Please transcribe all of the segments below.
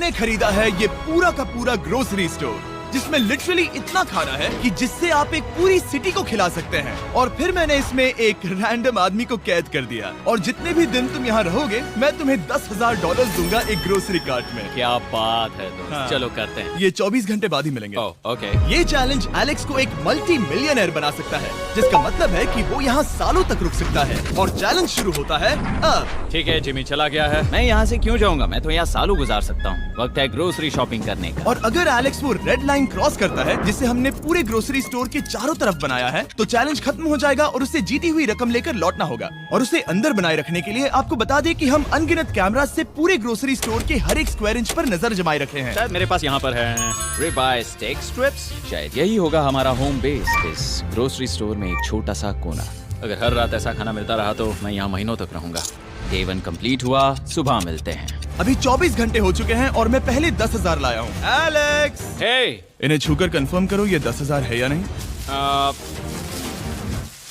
मैंने खरीदा है ये पूरा का पूरा ग्रोसरी स्टोर, जिसमें लिटरली इतना खाना है कि जिससे आप एक पूरी सिटी को खिला सकते हैं। और फिर मैंने इसमें एक रैंडम आदमी को कैद कर दिया, और जितने भी दिन तुम यहाँ रहोगे मैं तुम्हें $10,000 दूंगा एक ग्रोसरी कार्ट में। क्या बात है दोस्त। हाँ। चलो करते हैं। ये 24 घंटे बाद ही मिलेंगे। ओके। ये चैलेंज एलेक्स को एक मल्टी मिलियनर बना सकता है, जिसका मतलब है कि वो यहाँ सालों तक रुक सकता है। और चैलेंज शुरू होता है अब। ठीक है, जिमी चला गया है। मैं यहाँ से क्यों जाऊँगा, मैं तो यहाँ सालों गुजार सकता हूँ। वक्त है ग्रोसरी शॉपिंग करने का। और अगर एलेक्स वो रेड लाइन क्रॉस करता है जिसे हमने पूरे ग्रोसरी स्टोर के चारों तरफ बनाया है, तो चैलेंज खत्म हो जाएगा और उसे जीती हुई रकम लेकर लौटना होगा। और उसे अंदर बनाए रखने के लिए आपको बता दें कि हम अनगिनत कैमरा से पूरे ग्रोसरी स्टोर के हर एक स्क्वायर इंच पर नजर जमाए रखे हैं। शायद मेरे पास यहाँ पर है रिबाई स्टेक स्ट्रिप्स। शायद यही होगा हमारा होम बेस, इस ग्रोसरी स्टोर में एक छोटा सा कोना। अगर हर रात ऐसा खाना मिलता रहा तो मैं यहाँ महीनों तक रहूंगा। डे 1 कंप्लीट हुआ, सुबह मिलते हैं। अभी 24 घंटे हो चुके हैं और मैं पहले 10,000 लाया हूँ। एलेक्स, हे, इन्हें छूकर कंफर्म करो ये 10,000 है या नहीं।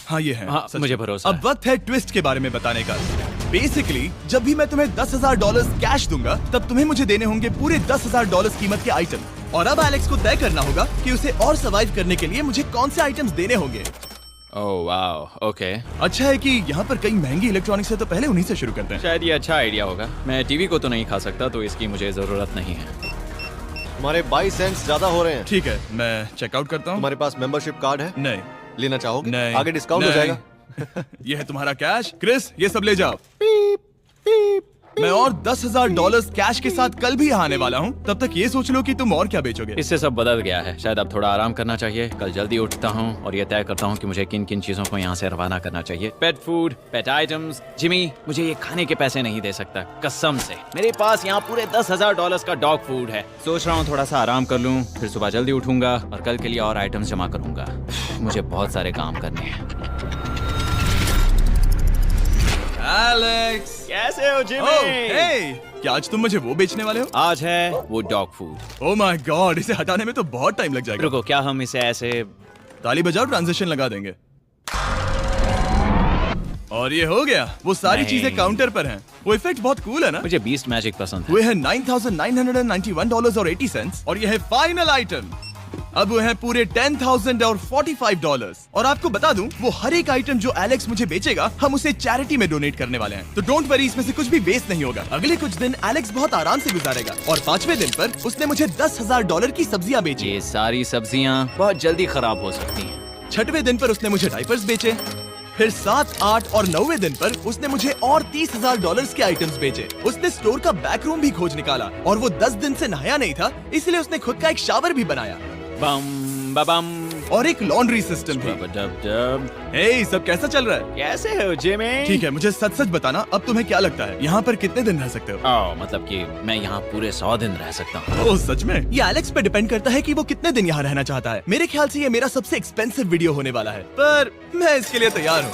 हाँ ये है। हाँ, सच। मुझे भरोसा अब वक्त है ट्विस्ट के बारे में बताने का। बेसिकली जब भी मैं तुम्हें $10,000 कैश दूंगा, तब तुम्हें मुझे देने होंगे पूरे $10,000 कीमत के आइटम। और अब एलेक्स को तय करना होगा कि उसे और सर्वाइव करने के लिए मुझे कौन से आइटम्स देने होंगे। Oh wow, okay. अच्छा है कि यहाँ पर कई महंगी इलेक्ट्रॉनिक्स है, तो पहले उन्हीं से शुरू करते हैं। शायद ये अच्छा आइडिया होगा। मैं टीवी को तो नहीं खा सकता, तो इसकी मुझे जरूरत नहीं है। हमारे 22 सेंट्स ज्यादा हो रहे हैं। ठीक है, मैं चेकआउट करता हूँ। तुम्हारे पास मेंबरशिप कार्ड है? नहीं। लेना चाहोगे? नहीं। आगे डिस्काउंट हो नहीं। जाएगा। ये है तुम्हारा कैश। क्रिस, ये सब ले जाओ। मैं और $10,000 कैश के साथ कल भी यहाँ आने वाला हूँ। तब तक ये सोच लो कि तुम और क्या बेचोगे। इससे सब बदल गया है। शायद अब थोड़ा आराम करना चाहिए। कल जल्दी उठता हूँ और ये तय करता हूँ कि मुझे किन किन चीजों को यहाँ से रवाना करना चाहिए। पेट फूड, पेट आइटम्स। जिमी मुझे ये खाने के पैसे नहीं दे सकता, कसम से। मेरे पास यहाँ पूरे $10,000 का डॉग फूड है। सोच रहा हूँ थोड़ा सा आराम कर लूँ, फिर सुबह जल्दी उठूंगा और कल के लिए और आइटम्स जमा करूंगा। मुझे बहुत सारे काम करने हैं। एलेक्स, कैसे हो जिमी? हे, क्या आज तुम मुझे वो बेचने वाले हो? आज है वो dog food. Oh my God, इसे हटाने में तो बहुत टाइम लग जाएगा। रुको, क्या हम इसे ऐसे ताली बजाओ, ट्रांजिशन लगा देंगे। और ये हो गया। वो सारी नहीं। चीजें काउंटर पर हैं। वो इफेक्ट बहुत कूल है ना। मुझे बीस्ट मैजिक पसंद है। वो है $9,991.80 और ये है फाइनल आइटम। अब वो है पूरे $10,045 और आपको बता दूं, वो हर एक आइटम जो एलेक्स मुझे बेचेगा, हम उसे चैरिटी में डोनेट करने वाले हैं। तो डोंट वरी, इसमें से कुछ भी वेस्ट नहीं होगा। अगले कुछ दिन एलेक्स बहुत आराम से गुजारेगा और 5वें दिन पर उसने मुझे $10,000 की सब्जियां बेची। ये सारी सब्जियां बहुत जल्दी खराब हो सकती हैं। 6वें दिन पर उसने मुझे डाइपर्स बेचे। फिर 7, 8 और 9वें दिन पर उसने मुझे और $30,000 के आइटम्स बेचे। उसने स्टोर का बैक रूम भी खोज निकाला और वो 10 दिन से नहाया नहीं था, इसलिए उसने खुद का एक शावर भी बनाया बम बम और एक लॉन्ड्री सिस्टम भी। डब। हे, सब कैसा चल रहा है? कैसे हो जिमी? ठीक है, मुझे सच सच बताना, अब तुम्हें क्या लगता है यहाँ पर कितने दिन रह सकते हो? मतलब कि मैं यहाँ पूरे 100 दिन रह सकता हूँ। ओह सच में? ये एलेक्स पे डिपेंड करता है कि वो कितने दिन यहाँ रहना चाहता है। मेरे ख्याल से ये मेरा सबसे एक्सपेंसिव वीडियो होने वाला है, पर मैं इसके लिए तैयार हूँ।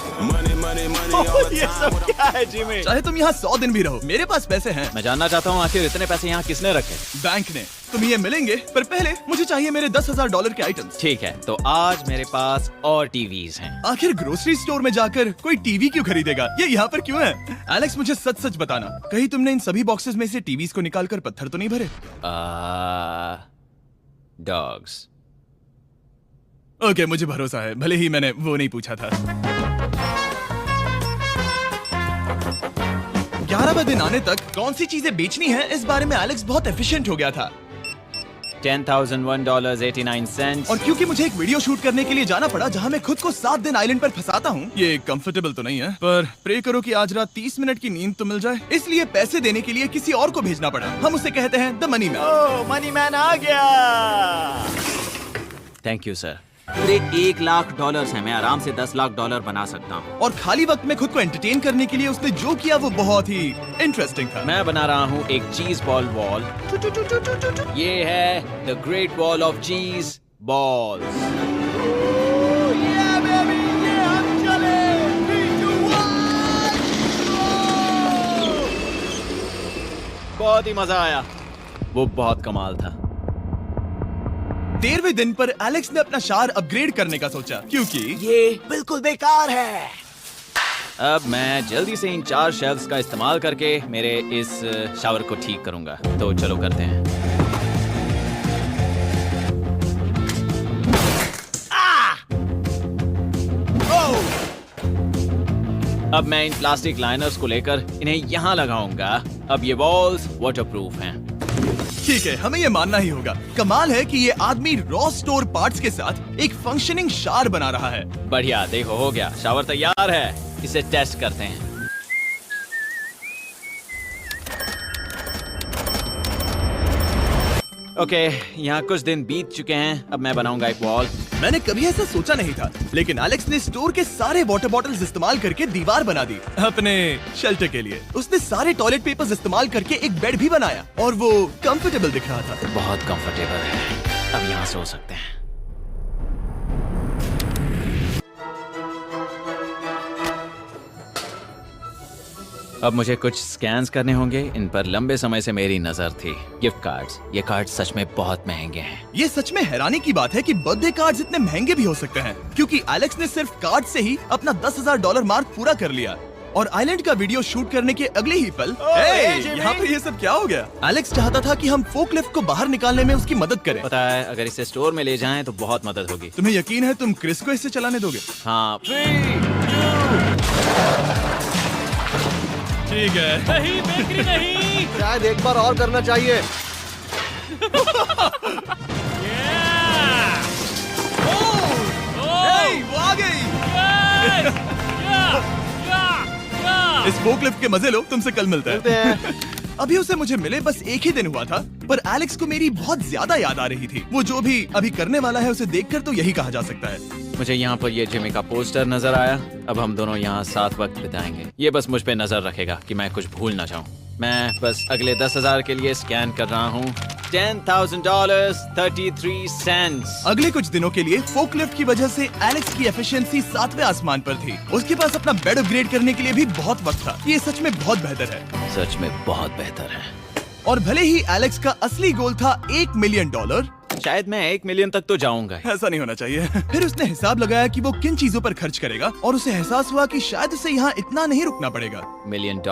ये सब क्या है जिमी? चाहे तुम यहाँ 100 दिन भी रहो, मेरे पास पैसे हैं। मैं जानना चाहता हूँ आखिर इतने पैसे यहाँ किसने रखे? बैंक ने। तुम्हें ये मिलेंगे, पर पहले मुझे चाहिए मेरे $10,000 के आइटम्स। ठीक है, तो आज मेरे पास और टीवीज हैं। आखिर ग्रोसरी स्टोर में जाकर कोई टीवी क्यों खरीदेगा? ये यहाँ पर क्यों है? एलेक्स, मुझे सच सच बताना, कहीं तुमने इन सभी बॉक्सेस में से टीवीज को निकालकर पत्थर तो नहीं भरे? डॉग्स। ओके, मुझे भरोसा है, भले ही मैंने वो नहीं पूछा था। 11वें दिन आने तक कौन सी चीजें बेचनी है, इस बारे में एलेक्स बहुत एफिशिएंट हो गया था। $10,001.89। और क्योंकि मुझे एक वीडियो शूट करने के लिए जाना पड़ा जहां मैं खुद को 7 दिन आइलैंड पर फंसाता हूं, ये कंफर्टेबल तो नहीं है, पर प्रे करो कि आज रात 30 मिनट की नींद तो मिल जाए। इसलिए पैसे देने के लिए किसी और को भेजना पड़ा। हम उसे कहते हैं the money man. Oh, money man आ गया। Thank you sir. पूरे $1,00,000 है। मैं आराम से $10,00,000 बना सकता हूँ। और खाली वक्त में खुद को एंटरटेन करने के लिए उसने जो किया वो बहुत ही इंटरेस्टिंग था। मैं बना रहा हूँ एक चीज बॉल वॉल। ये है द ग्रेट वॉल ऑफ चीज बॉल्स। बहुत ही मजा आया, वो बहुत कमाल था। 13वें दिन पर एलेक्स ने अपना शार अपग्रेड करने का सोचा, क्योंकि ये बिल्कुल बेकार है। अब मैं जल्दी से इन 4 शेल्फ्स का इस्तेमाल करके मेरे इस शावर को ठीक करूंगा। तो चलो करते हैं। अब मैं इन प्लास्टिक लाइनर्स को लेकर इन्हें यहाँ लगाऊंगा। अब ये वॉल्स वाटरप्रूफ हैं। ठीक है, हमें ये मानना ही होगा। कमाल है कि ये आदमी रॉ स्टोर पार्ट्स के साथ एक फंक्शनिंग शावर बना रहा है। बढ़िया, देखो हो गया, शावर तैयार है। इसे टेस्ट करते हैं। ओके, यहाँ कुछ दिन बीत चुके हैं। अब मैं बनाऊंगा एक वॉल। मैंने कभी ऐसा सोचा नहीं था, लेकिन एलेक्स ने स्टोर के सारे वाटर बॉटल्स इस्तेमाल करके दीवार बना दी अपने शेल्टर के लिए। उसने सारे टॉयलेट पेपर्स इस्तेमाल करके एक बेड भी बनाया और वो कंफर्टेबल दिख रहा था। बहुत कंफर्टेबल है। अब यहाँ सो सकते हैं। अब मुझे कुछ स्कैन्स करने होंगे। इन पर लंबे समय से मेरी नजर थी। Gift cards. ये कार्ड सच में बहुत महंगे हैं। ये सच में हैरानी की बात है कि बर्थडे कार्ड्स इतने महंगे भी हो सकते हैं, क्योंकि एलेक्स ने सिर्फ कार्ड से ही अपना $10,000 मार्क पूरा कर लिया। और आइलैंड का वीडियो शूट करने के अगले ही पल यहाँ पे ये सब क्या हो गया? एलेक्स चाहता था कि हम फोकलिफ्ट को बाहर निकालने में उसकी मदद करें। पता है, अगर इसे स्टोर में ले जाएं तो बहुत मदद होगी। तुम्हें यकीन है तुम क्रिस को इसे चलाने दोगे? हाँ। ठीक है। नहीं, बेकरी नहीं। शायद एक बार और करना चाहिए। वो आ गई। इस फोकलिफ्ट के मजे लो, तुमसे कल मिलते मिलते हैं। हैं। अभी उसे मुझे मिले बस एक ही दिन हुआ था, पर एलेक्स को मेरी बहुत ज्यादा याद आ रही थी। वो जो भी अभी करने वाला है उसे देखकर तो यही कहा जा सकता है। मुझे यहाँ पर ये जिमी का पोस्टर नजर आया। अब हम दोनों यहाँ साथ वक्त बिताएंगे। ये बस मुझ पे नजर रखेगा कि मैं कुछ भूल ना जाऊँ। मैं बस अगले 10,000 के लिए स्कैन कर रहा हूँ। $10,000 33 सेंट्स। अगले कुछ दिनों के लिए फोकलिफ्ट की वजह से एलेक्स की एफिशिएंसी 7वें आसमान पर थी। उसके पास अपना बेड अपग्रेड करने के लिए भी बहुत वक्त था। ये सच में बहुत बेहतर है। सच में बहुत बेहतर है। और भले ही एलेक्स का असली गोल था $1 मिलियन, शायद मैं 1 मिलियन तक तो जाऊंगा। ऐसा नहीं होना चाहिए। फिर उसने हिसाब लगाया कि वो किन चीजों पर खर्च करेगा और उसे एहसास हुआ कि शायद उसे यहाँ इतना नहीं रुकना पड़ेगा। $1 मिलियन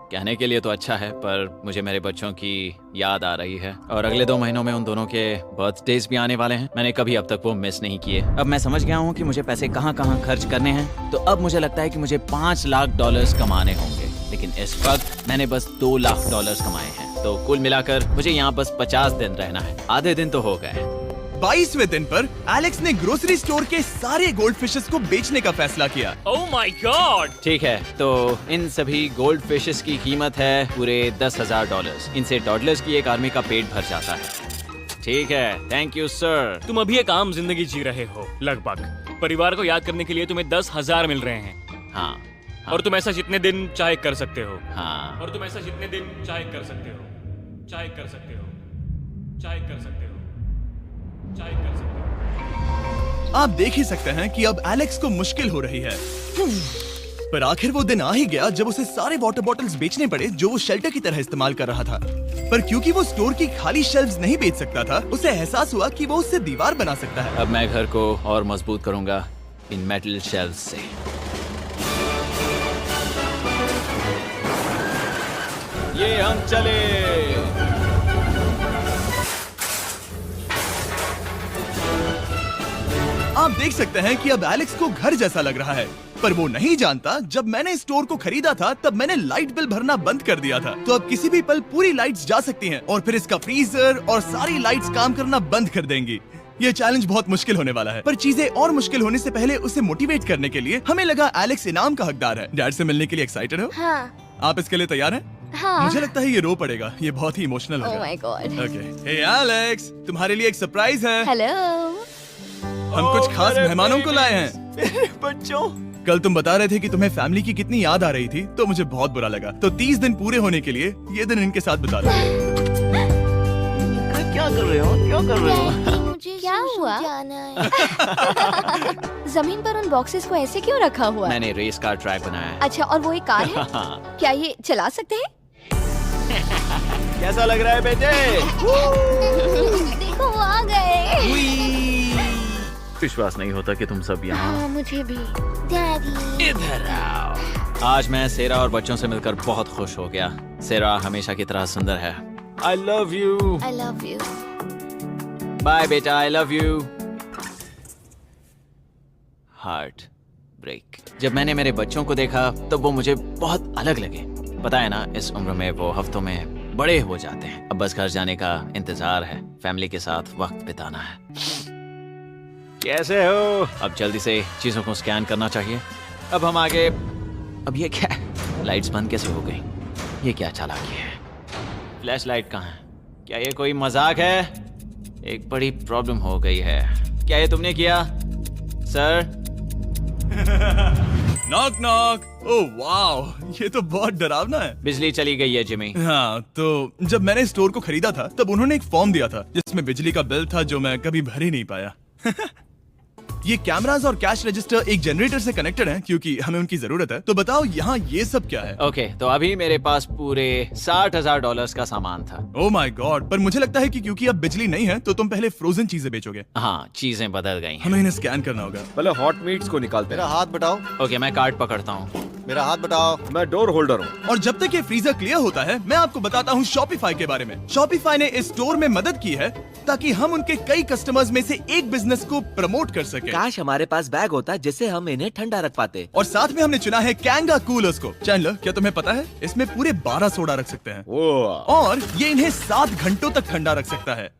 कहने के लिए तो अच्छा है, पर मुझे मेरे बच्चों की याद आ रही है। और अगले 2 महीनों में उन दोनों के बर्थडेज भी आने वाले हैं। मैंने कभी अब तक वो मिस नहीं किए। अब मैं समझ गया हूँ कि मुझे पैसे कहाँ कहाँ खर्च करने हैं। तो अब मुझे लगता है कि मुझे $5 लाख कमाने होंगे। लेकिन इस वक्त मैंने बस $2 लाख कमाए हैं। तो कुल मिलाकर मुझे यहाँ बस 50 दिन रहना है। आधे दिन तो हो गए। 22वें दिन पर एलेक्स ने ग्रोसरी स्टोर के सारे गोल्ड फिशेस को बेचने का फैसला किया। Oh my God. ठीक है, तो इन सभी गोल्ड फिशेस की कीमत है पूरे $10,000। इनसे टॉडलर्स की एक आर्मी का पेट भर जाता है। ठीक है, थैंक यू सर। तुम अभी एक आम जिंदगी जी रहे हो लगभग। परिवार को याद करने के लिए तुम्हें 10,000 मिल रहे हैं। हाँ, और तुम ऐसा जितने दिन चाहे कर सकते हो। हाँ। और तुम ऐसा जितने दिन चाहे कर सकते हो। चाहे कर सकते हो। चाहे कर सकते हो। चाहे कर सकते हो। आप देख ही सकते हैं कि अब एलेक्स को मुश्किल हो रही है। पर आखिर वो दिन आ ही गया जब उसे सारे वाटर बॉटल्स बेचने पड़े जो वो शेल्टर की तरह इस्तेमाल कर रहा था। पर क्योंकि वो स्टोर की खाली शेल्फ्स नहीं बेच सकता था, उसे एहसास हुआ कि वो उससे दीवार बना सकता है। अब मैं घर को और मजबूत करूंगा इन मेटल शेल्फ्स से। ये हम चले। आप देख सकते हैं कि अब एलेक्स को घर जैसा लग रहा है, पर वो नहीं जानता जब मैंने स्टोर को खरीदा था तब मैंने लाइट बिल भरना बंद कर दिया था। तो अब किसी भी पल पूरी लाइट्स जा सकती हैं और फिर इसका फ्रीजर और सारी लाइट्स काम करना बंद कर देंगी। ये चैलेंज बहुत मुश्किल होने वाला है, पर चीजें और मुश्किल होने से पहले उसे मोटिवेट करने के लिए हमें लगा एलेक्स इनाम का हकदार है। डैड से मिलने के लिए एक्साइटेड हो? हाँ। आप इसके लिए तैयार हैं? हाँ। मुझे लगता है ये रो पड़ेगा। ये बहुत ही इमोशनल Oh होगा। my God. Okay, hey Alex, तुम्हारे लिए एक सरप्राइज है। हेलो। हम कुछ खास मेहमानों को लाए हैं। मेरे बच्चों। कल तुम बता रहे थे कि तुम्हें फैमिली की कितनी याद आ रही थी, तो मुझे बहुत बुरा लगा। तो 30 दिन पूरे होने के लिए ये दिन इनके साथ बिता लो। क्या कर रहे हो? क्या कर रहे हो? मुझे क्या हुआ? जमीन पर उन बॉक्सेस को ऐसे क्यों रखा हुआ है? मैंने रेस कार ट्रैक बनाया है। अच्छा, और वो एक कार है? क्या ये चला सकते हैं? कैसा लग रहा है बेटे? देखो वो आ गए। विश्वास नहीं होता कि तुम सब यहाँ। हाँ मुझे भी। डैडी। इधर आओ। आज मैं सेरा और बच्चों से मिलकर बहुत खुश हो गया। सेरा हमेशा की तरह सुंदर है। I love you। I love you। Bye बेटा, I love you। Heart break. जब मैंने मेरे बच्चों को देखा तब वो मुझे बहुत अलग लगे। पता है ना, इस उम्र में वो हफ्तों में बड़े हो जाते हैं। अब बस घर जाने का इंतजार है, फैमिली के साथ वक्त बिताना है। कैसे हो? अब जल्दी से चीजों को स्कैन करना चाहिए। अब हम आगे। अब ये क्या है? लाइट्स बंद कैसे हो गई? ये क्या चालाकी है? फ्लैश लाइट कहाँ है? क्या ये कोई मजाक है? एक बड़ी प्रॉब्लम हो गई है। क्या ये तुमने किया sir? Knock knock. Oh wow, ये तो बहुत डरावना है। बिजली चली गई है जिमी। हाँ, तो जब मैंने स्टोर को खरीदा था तब उन्होंने एक फॉर्म दिया था जिसमें बिजली का बिल था जो मैं कभी भर ही नहीं पाया। ये कैमरास और कैश रजिस्टर एक जनरेटर से कनेक्टेड हैं क्योंकि हमें उनकी जरूरत है। तो बताओ यहाँ ये सब क्या है? ओके, तो अभी मेरे पास पूरे $60,000 का सामान था। ओह माय गॉड, पर मुझे लगता है कि क्योंकि अब बिजली नहीं है तो तुम पहले फ्रोजन चीजें बेचोगे। हाँ, चीजें बदल गई हैं। हमें इन्हें स्कैन करना होगा। पहले हॉट मीट्स को निकालते मेरा हैं। हाथ बटाओ। ओके, मैं कार्ड पकड़ता हूँ। मेरा हाथ बटाओ। मैं डोर होल्डर हूँ। और जब तक ये फ्रीजर क्लियर होता है मैं आपको बताता हूँ शॉपिफाई के बारे में। शॉपिफाई ने इस स्टोर में मदद की है ताकि हम उनके कई कस्टमर्स में से एक बिजनेस को प्रमोट कर सके। काश हमारे पास बैग होता जिससे हम इन्हें ठंडा रख पाते। और साथ में हमने चुना है कैंगा कूलर्स को। चैनलर, क्या तुम्हें पता है इसमें पूरे 12 सोडा रख सकते हैं और ये इन्हें 7 घंटों तक ठंडा रख सकता है।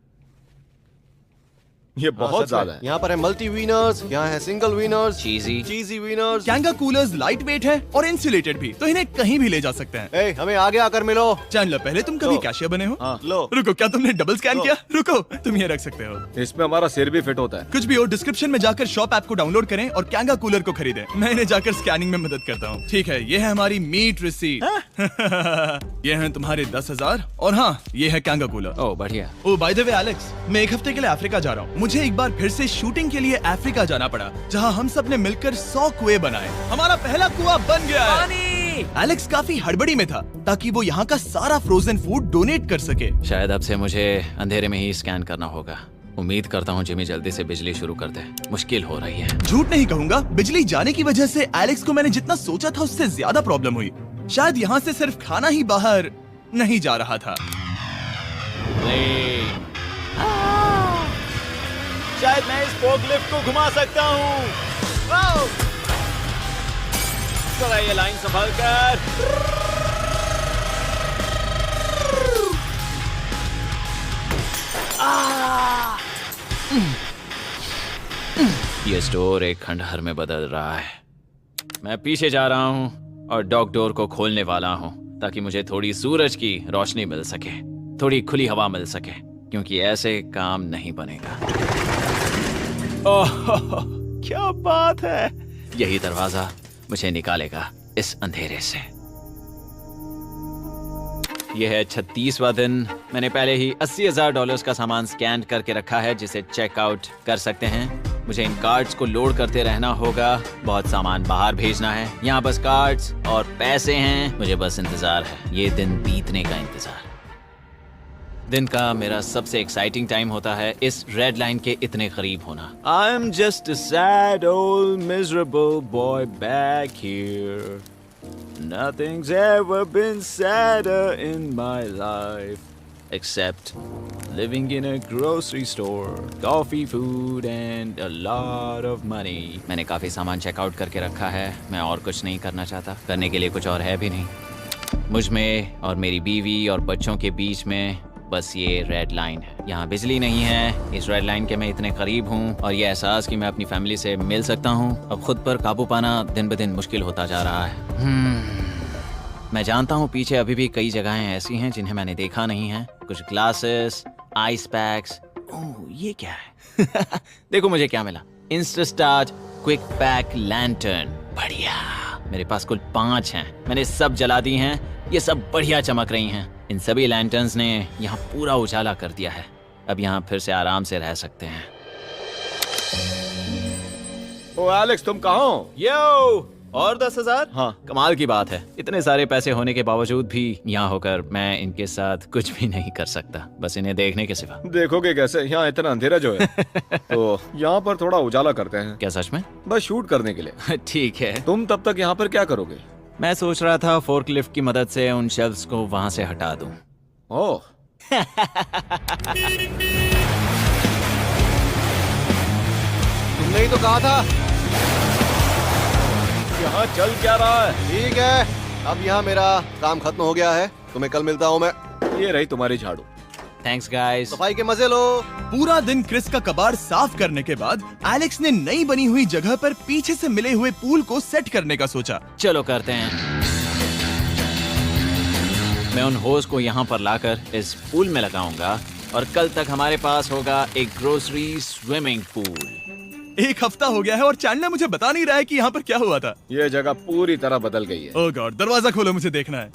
ये बहुत ज्यादा है। यहाँ पर है मल्टी विनर्स, यहाँ है single winners, cheesy. Cheesy winners. Kanga coolers light weight है और इंसुलेटेड भी, तो इन्हें कहीं भी ले जा सकते हैं। ए, हमें आगे आकर मिलो। चैनलर, पहले तुम कभी लो। कैशियर बने हो? लो। रुको, क्या तुमने डबल स्कैन लो। किया? रुको, तुम ये रख सकते हो। इसमें हमारा सिर भी फिट होता है। कुछ भी हो, डिस्क्रिप्शन में जाकर शॉप ऐप को डाउनलोड करें और कैंगा कूलर को खरीदें। मैं इन्हें जाकर स्कैनिंग में मदद करता हूँ। ठीक है, ये है हमारी मीट रिसीट। ये है तुम्हारे 10,000 और हाँ, ये है कैंगा कूलर। ओह बढ़िया। ओ बाय द वे एलेक्स, मैं एक हफ्ते के लिए अफ्रीका जा रहा हूँ। मुझे एक बार फिर से शूटिंग के लिए अफ्रीका जाना पड़ा जहाँ हम सब ने मिलकर 100 कुएं बनाए। हमारा पहला कुआं बन गया है। एलेक्स काफी हड़बड़ी में था ताकि वो यहाँ का सारा फ्रोजन फूड डोनेट कर सके। शायद अब से मुझे अंधेरे में ही स्कैन करना होगा। उम्मीद करता हूँ जिमी जल्दी से बिजली शुरू कर दे। मुश्किल हो रही है। झूठ नहीं कहूंगा, बिजली जाने की वजह से एलेक्स को मैंने जितना सोचा था उससे ज्यादा प्रॉब्लम हुई। शायद यहाँ से सिर्फ खाना ही बाहर नहीं जा रहा था। शायद मैं इस फोकलिफ्ट को घुमा सकता हूँ। जरा ये लाइन संभाल कर। ये स्टोर एक खंडहर में बदल रहा है। मैं पीछे जा रहा हूँ और डॉग डोर को खोलने वाला हूँ ताकि मुझे थोड़ी सूरज की रोशनी मिल सके, थोड़ी खुली हवा मिल सके, क्योंकि ऐसे काम नहीं बनेगा। ओह क्या बात है! यही दरवाजा मुझे निकालेगा इस अंधेरे से। यह है 36वां दिन। मैंने पहले ही $80,000 का सामान स्कैन करके रखा है जिसे चेकआउट कर सकते हैं। मुझे इन कार्ड्स को लोड करते रहना होगा। बहुत सामान बाहर भेजना है। यहाँ बस कार्ड्स और पैसे हैं। मुझे बस इंतजार है, ये दिन बीतने का इंतजार। दिन का मेरा सबसे एक्साइटिंग टाइम होता है इस रेड लाइन के इतने करीब होना। I am just a sad old miserable boy back here. Nothing's ever been sadder in my life except living in a grocery store, coffee, food and a lot of money. मैंने काफी सामान checkout करके रखा है। मैं और कुछ नहीं करना चाहता। करने के लिए कुछ और है भी नहीं। मुझ में और मेरी बीवी और बच्चों के बीच में बस ये रेड लाइन है। यहाँ बिजली नहीं है। इस रेड लाइन के मैं इतने करीब हूँ और ये एहसास कि मैं अपनी फैमिली से मिल सकता हूँ अब खुद पर काबू पाना दिन ब दिन मुश्किल होता जा रहा है। मैं जानता हूँ पीछे अभी भी कई जगहें ऐसी हैं जिन्हें मैंने देखा नहीं है। कुछ ग्लासेस, आइस पैक्स। ओह ये क्या है? देखो मुझे क्या मिला। Insta start quick pack lantern. बढ़िया। मेरे पास कुल 5 हैं। मैंने सब जला दी हैं। ये सब बढ़िया चमक रही हैं। इन सभी लैंटर्न्स ने यहाँ पूरा उजाला कर दिया है। अब यहाँ फिर से आराम से रह सकते हैं। ओ एलेक्स, तुम कहाँ हो? यो, और 10,000? हाँ। कमाल की बात है, इतने सारे पैसे होने के बावजूद भी यहाँ होकर मैं इनके साथ कुछ भी नहीं कर सकता, बस इन्हें देखने के सिवा। देखोगे कैसे, यहाँ इतना अंधेरा जो है। तो यहाँ पर थोड़ा उजाला करते हैं, क्या सच में? बस शूट करने के लिए। ठीक है। तुम तब तक यहाँ पर क्या करोगे? मैं सोच रहा था फोर्कलिफ्ट की मदद से उन शेल्फ्स को वहां से हटा दूं। ओह, तुमने ही तो कहा था। यहाँ चल क्या रहा है? ठीक है, अब यहाँ मेरा काम खत्म हो गया है। तुम्हें कल मिलता हूँ मैं। ये रही तुम्हारी झाड़ू। Thanks guys. सफाई के मजे लो। पूरा दिन क्रिस का कबाड़ साफ करने के बाद एलेक्स ने नई बनी हुई जगह पर पीछे से मिले हुए पूल को सेट करने का सोचा। चलो करते हैं। मैं उन होज को यहाँ पर लाकर इस पूल में लगाऊंगा और कल तक हमारे पास होगा एक ग्रोसरी स्विमिंग पूल। एक हफ्ता हो गया है और चैंडलर मुझे बता नहीं रहा है कि यहाँ पर क्या हुआ था। ये जगह पूरी तरह बदल गई है। ओह गॉड, दरवाजा खोलो, मुझे देखना है।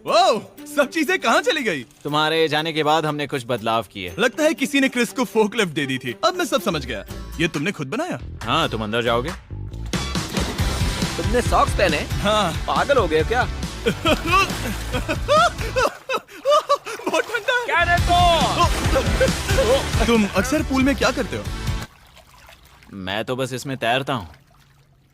ओह, सब चीजें कहाँ चली गई? तुम्हारे जाने के बाद हमने कुछ बदलाव किए। लगता है किसी ने क्रिस को फोर्कलिफ्ट दे दी थी। अब मैं सब समझ गया। ये तुमने खुद बनाया? हाँ, तुम अंदर जाओगे? तुमने सॉक्स पहने? हाँ। पागल हो गए क्या? बहुत ठंडा है। तुम अक्सर पूल में क्या करते हो? मैं तो बस इसमें तैरता हूँ।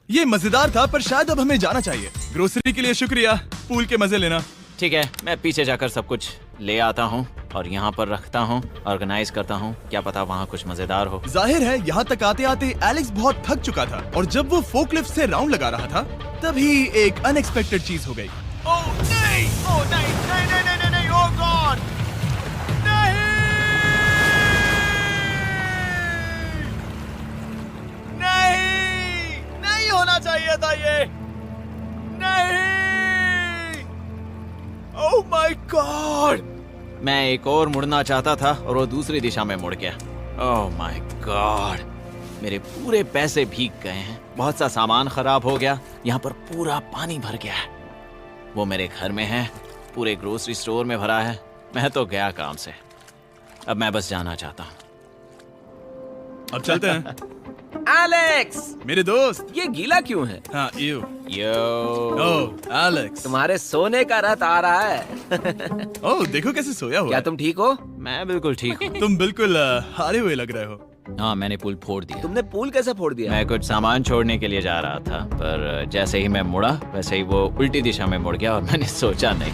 ये मजेदार था, पर शायद अब हमें जाना चाहिए। ग्रोसरी के लिए शुक्रिया, पूल के मजे लेना। ठीक है, मैं पीछे जाकर सब कुछ ले आता हूँ और यहाँ पर रखता हूँ, ऑर्गेनाइज करता हूँ। क्या पता वहाँ कुछ मजेदार हो। जाहिर है यहाँ तक आते आते एलेक्स बहुत थक चुका था और जब वो फोर्कलिफ्ट से राउंड लगा रहा था तभी एक अनएक्सपेक्टेड चीज हो गई। ओह नहीं, ओह नहीं, नहीं, नहीं, नहीं, नहीं, नहीं, ओह गॉड, नहीं, नहीं, नहीं होना चाहिए था ये, नहीं, ओह माय गॉड। मैं एक और मुड़ना चाहता था और वो दूसरी दिशा में मुड़ गया। ओह माय गॉड, मेरे पूरे पैसे भीग गए हैं, बहुत सा सामान खराब हो गया, यहाँ पर पूरा पानी भर गया है। वो मेरे घर में है, पूरे ग्रोसरी स्टोर में भरा है। मैं तो गया काम से, अब मैं बस जाना चाहता हूँ। अब चलते हैं। एलेक्स, मेरे दोस्त। ये गीला क्यों है? हाँ, यू। Yo, oh Alex. तुम्हारे सोने का रथ आ रहा है। ओह, देखो कैसे सोया हुआ क्या है। तुम ठीक हो? मैं बिल्कुल ठीक हूँ। तुम बिल्कुल हारे हुए लग रहे हो। हाँ, मैंने पुल फोड़ दिया। तुमने पूल कैसे फोड़ दिया? मैं कुछ सामान छोड़ने के लिए जा रहा था, पर जैसे ही मैं मुड़ा वैसे ही वो उल्टी दिशा में मुड़ गया और मैंने सोचा नहीं।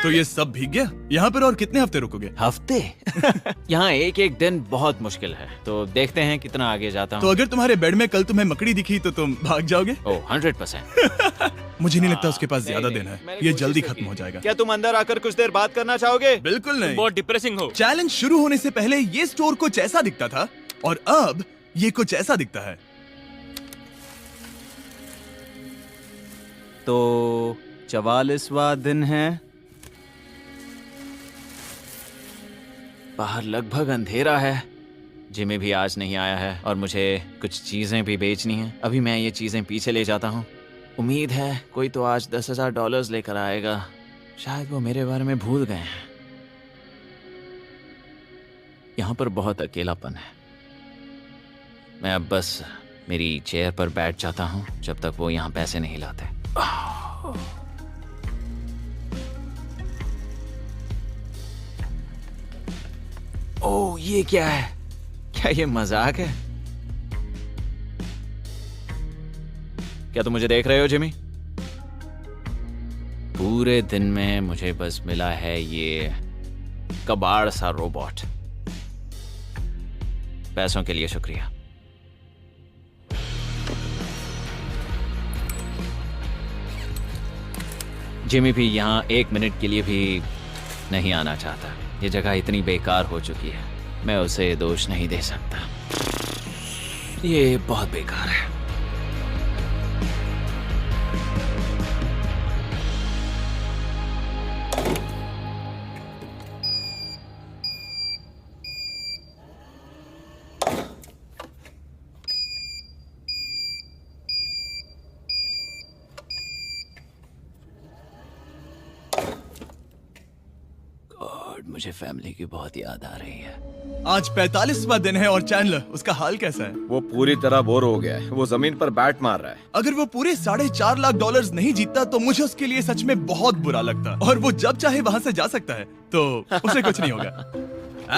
तो ये सब भीग गया। यहाँ पर और कितने हफ्ते रुकोगे? हफ्ते? यहाँ एक एक दिन बहुत मुश्किल है, तो देखते हैं कितना आगे जाता तो हूँ। अगर तुम्हारे बेड में कल तुम्हें मकड़ी दिखी तो तुम भाग जाओगे? ओह 100%। मुझे नहीं लगता उसके पास नहीं, ज्यादा नहीं, दिन है। मैंने ये कोशिश जल्दी तो खत्म की। हो जाएगा। क्या तुम अंदर आकर कुछ देर बात करना चाहोगे? बिल्कुल नहीं। बहुत डिप्रेसिंग हो। चैलेंज शुरू होने से पहले ये स्टोर कुछ ऐसा दिखता था और अब ये कुछ ऐसा दिखता है। तो 44वां दिन है। बाहर लगभग अंधेरा है। जिमी भी आज नहीं आया है और मुझे कुछ चीजें भी बेचनी हैं। अभी मैं ये चीजें पीछे ले जाता हूँ। उम्मीद है कोई तो आज $10,000 लेकर आएगा। शायद वो मेरे बारे में भूल गए हैं। यहाँ पर बहुत अकेलापन है। मैं अब बस मेरी चेयर पर बैठ जाता हूँ जब तक वो यहाँ पैसे नहीं लाते। ओह, ये क्या है? क्या ये मजाक है? क्या तुम मुझे देख रहे हो जिमी? पूरे दिन में मुझे बस मिला है ये कबाड़ सा रोबोट। पैसों के लिए शुक्रिया। जिमी भी यहाँ 1 मिनट के लिए भी नहीं आना चाहता। ये जगह इतनी बेकार हो चुकी है, मैं उसे दोष नहीं दे सकता। ये बहुत बेकार है। मुझे फैमिली की बहुत याद आ रही है। आज 45वां दिन है और चैंडलर, उसका हाल कैसा है? वो पूरी तरह बोर हो गया है। वो जमीन पर बैट मार रहा है। अगर वो पूरे $4.5 लाख नहीं जीतता तो मुझे उसके लिए सच में बहुत बुरा लगता, और वो जब चाहे वहाँ से जा सकता है, तो उसे कुछ नहीं होगा।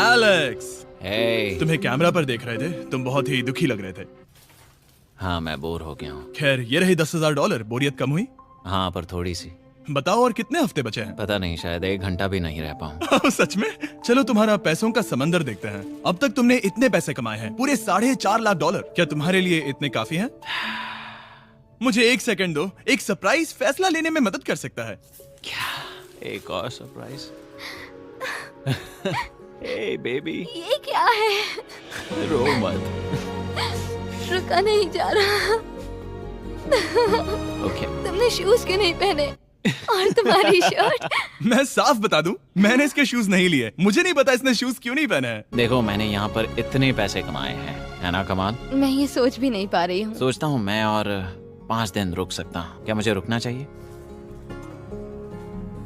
एलेक्स, हे, तुम्हें कैमरा पर देख रहे थे, तुम बहुत ही दुखी लग रहे थे। हाँ मैं बोर हो गया हूँ। खैर, ये रही $10,000। बोरियत कम हुई? हाँ पर थोड़ी सी। बताओ, और कितने हफ्ते बचे हैं? पता नहीं, शायद 1 घंटा भी नहीं रह पाऊँ। सच में? चलो तुम्हारा पैसों का समंदर देखते हैं। अब तक तुमने इतने पैसे कमाए हैं, पूरे $4.5 लाख। क्या तुम्हारे लिए इतने काफी हैं? मुझे 1 सेकंड दो, एक सरप्राइज फैसला लेने में मदद कर सकता है। क्या? एक और सरप्राइज? हे बेबी, ये क्या है? रो मत। रुका नहीं जा रहा। ओके। तुमने शूज क्यों नहीं पहने? और तुम्हारी शर्ट? मैं साफ बता दूं, मैंने इसके शूज नहीं लिए। मुझे नहीं पता इसने शूज क्यों नहीं पहने हैं। देखो, मैंने यहाँ पर इतने पैसे कमाए हैं, है ना कमाल? मैं ये सोच भी नहीं पा रही हूँ। सोचता हूँ मैं और 5 दिन रुक सकता हूँ। क्या मुझे रुकना चाहिए?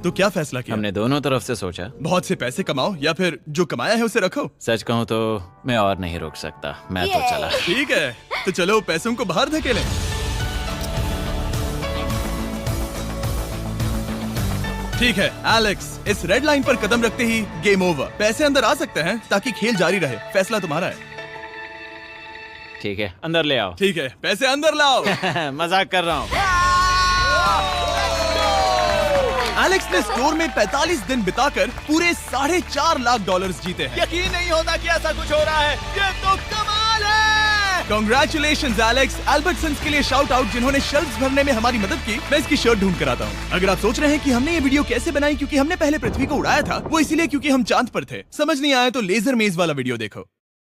तो क्या फैसला किया? हमने दोनों तरफ से सोचा। बहुत से पैसे कमाओ या फिर जो कमाया है उसे रखो। सच कहूँ तो मैं और नहीं रुक सकता। मैं तो ये। चला। ठीक है, तो चलो पैसों को बाहर धकेलें। ठीक है एलेक्स, इस रेड लाइन पर कदम रखते ही गेम ओवर। पैसे अंदर आ सकते हैं ताकि खेल जारी रहे। फैसला तुम्हारा है। ठीक है, अंदर ले आओ। ठीक है, पैसे अंदर लाओ। मजाक कर रहा हूँ। एलेक्स ने स्टोर में 45 दिन बिताकर पूरे $4.5 लाख जीते हैं। यकीन नहीं होता कि ऐसा कुछ हो रहा है। ये तो कमाल है। Congratulations Alex. एल्बर्टसन्स के लिए शाउट आउट, जिन्होंने शेल्फ्स भरने में हमारी मदद की। मैं इसकी शर्ट ढूंढ कर आता हूँ। अगर आप सोच रहे हैं कि हमने ये वीडियो कैसे बनाई क्योंकि हमने पहले पृथ्वी को उड़ाया था, वो इसलिए क्योंकि हम चांद पर थे। समझ नहीं आया तो लेजर मेज वाला वीडियो देखो।